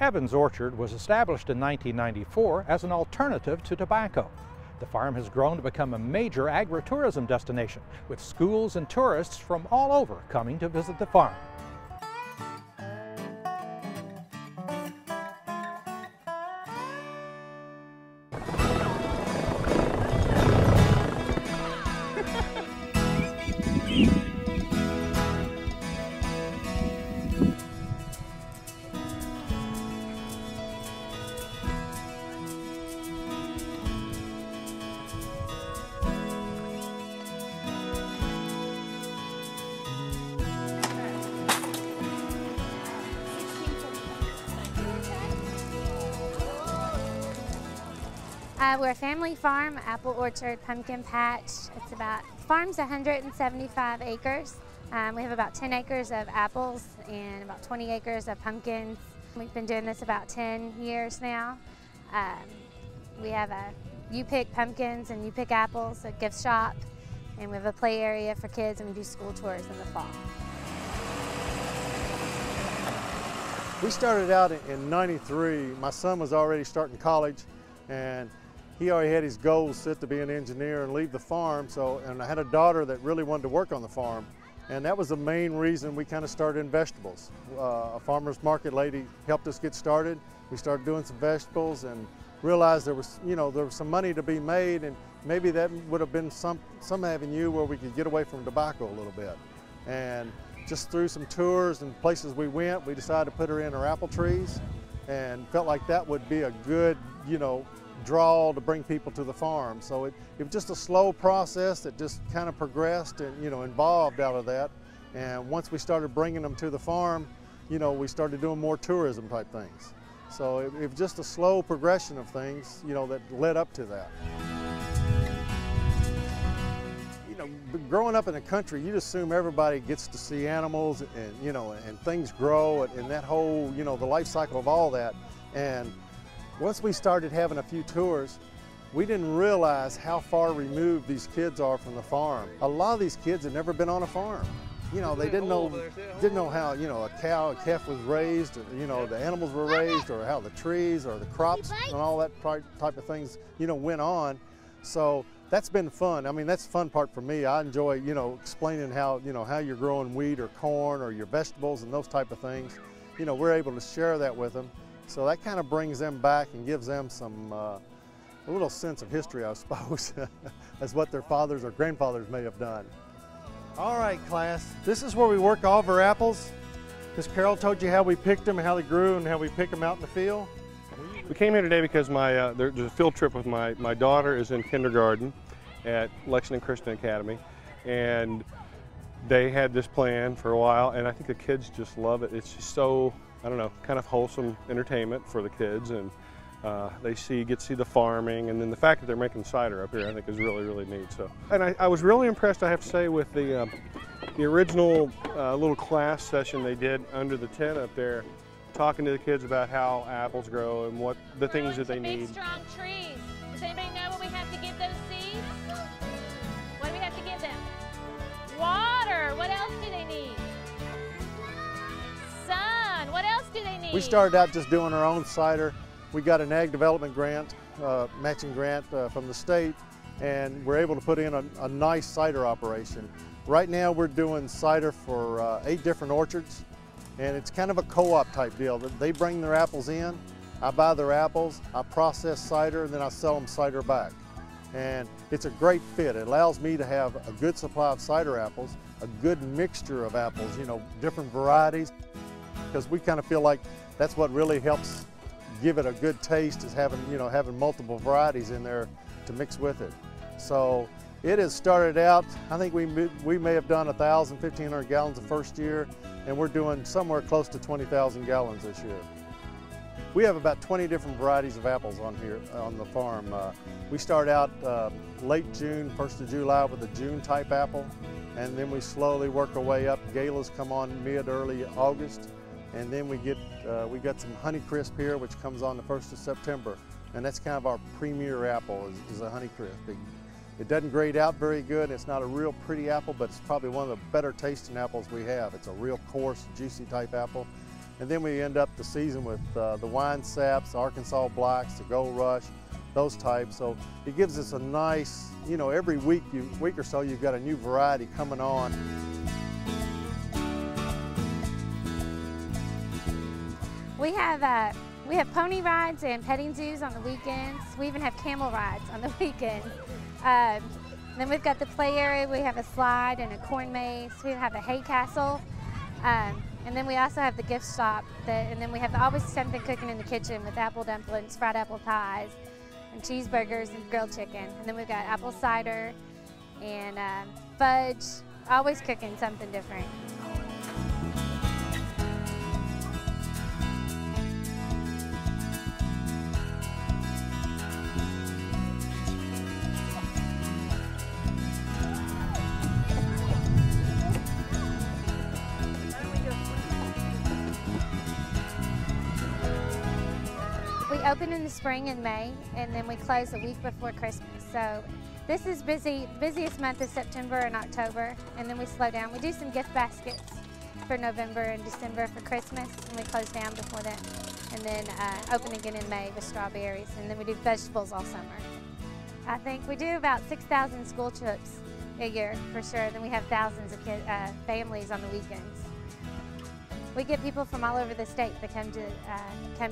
Evans Orchard was established in 1994 as an alternative to tobacco. The farm has grown to become a major agritourism destination, with schools and tourists from all over coming to visit the farm. We're a family farm, apple orchard, pumpkin patch. Farm's 175 acres. We have about 10 acres of apples and about 20 acres of pumpkins. We've been doing this about 10 years now. We have you pick pumpkins and you pick apples, a gift shop, and we have a play area for kids, and we do school tours in the fall. We started out in '93. My son was already starting college, and he already had his goals set to be an engineer and leave the farm. And I had a daughter that really wanted to work on the farm, and that was the main reason we kind of started in vegetables. A farmer's market lady helped us get started. We started doing some vegetables and realized there was some money to be made, and maybe that would have been some avenue where we could get away from tobacco a little bit. And just through some tours and places we went, we decided to put her in our apple trees, and felt like that would be a good, draw to bring people to the farm. So it was just a slow process that just kind of progressed and involved out of that. And once we started bringing them to the farm, we started doing more tourism type things. So it was just a slow progression of things, that led up to that. Growing up in the country, you assume everybody gets to see animals and and things grow and that whole the life cycle of all that. And once we started having a few tours, we didn't realize how far removed these kids are from the farm. A lot of these kids had never been on a farm. They didn't know how a calf was raised, or, the animals were raised, or how the trees or the crops and all that type of things went on. So that's been fun. I mean, that's the fun part for me. I enjoy explaining how how you're growing wheat or corn or your vegetables and those type of things. We're able to share that with them. So that kind of brings them back and gives them some a little sense of history, I suppose, as what their fathers or grandfathers may have done. All right, class, this is where we work all of our apples. Miss Carol told you how we picked them and how they grew and how we pick them out in the field. We came here today because there's a field trip with my daughter is in kindergarten at Lexington Christian Academy, and they had this plan for a while, and I think the kids just love it. It's just so, I don't know, kind of wholesome entertainment for the kids, and they get to see the farming, and then the fact that they're making cider up here I think is really, really neat. So, and I was really impressed, I have to say, with the original little class session they did under the tent up there, talking to the kids about how apples grow and what the things that they need. Big, strong trees. Does anybody know what we have to give those seeds? What do we have to give them? Water. What else do they need? Sun. What else do they need? We started out just doing our own cider. We got an ag development grant, matching grant from the state, and we're able to put in a nice cider operation. Right now we're doing cider for 8 different orchards, and it's kind of a co-op type deal. They bring their apples in, I buy their apples, I process cider, and then I sell them cider back. And it's a great fit. It allows me to have a good supply of cider apples, a good mixture of apples, different varieties, because we kind of feel like that's what really helps give it a good taste, is having, having multiple varieties in there to mix with it. So it has started out, I think we may have done 1,000, 1,500 gallons the first year, and we're doing somewhere close to 20,000 gallons this year. We have about 20 different varieties of apples on here on the farm. We start out late June, 1st of July with a June type apple, and then we slowly work our way up. Galas come on early August, and then we got some Honeycrisp here, which comes on the 1st of September, and that's kind of our premier apple is a Honeycrisp. It doesn't grade out very good. It's not a real pretty apple, but it's probably one of the better tasting apples we have. It's a real coarse, juicy type apple. And then we end up the season with the wine saps, Arkansas blacks, the Gold Rush, those types. So it gives us a nice, you know, every week or so you've got a new variety coming on. We have pony rides and petting zoos on the weekends. We even have camel rides on the weekends. Then we've got the play area. We have a slide and a corn maze. We have a hay castle. And then we also have the gift shop. And then we have always something cooking in the kitchen with apple dumplings, fried apple pies, and cheeseburgers and grilled chicken. And then we've got apple cider and fudge, always cooking something different. We open in the spring in May, and then we close a week before Christmas. So this is busy. The busiest month is September and October, and then we slow down. We do some gift baskets for November and December for Christmas, and we close down before that. And then open again in May with strawberries, and then we do vegetables all summer. I think we do about 6,000 school trips a year for sure, and then we have thousands of families on the weekends. We get people from all over the state that come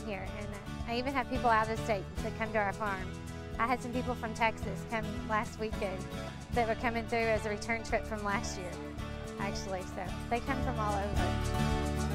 here, and I even have people out of state that come to our farm. I had some people from Texas come last weekend that were coming through as a return trip from last year, actually, so they come from all over.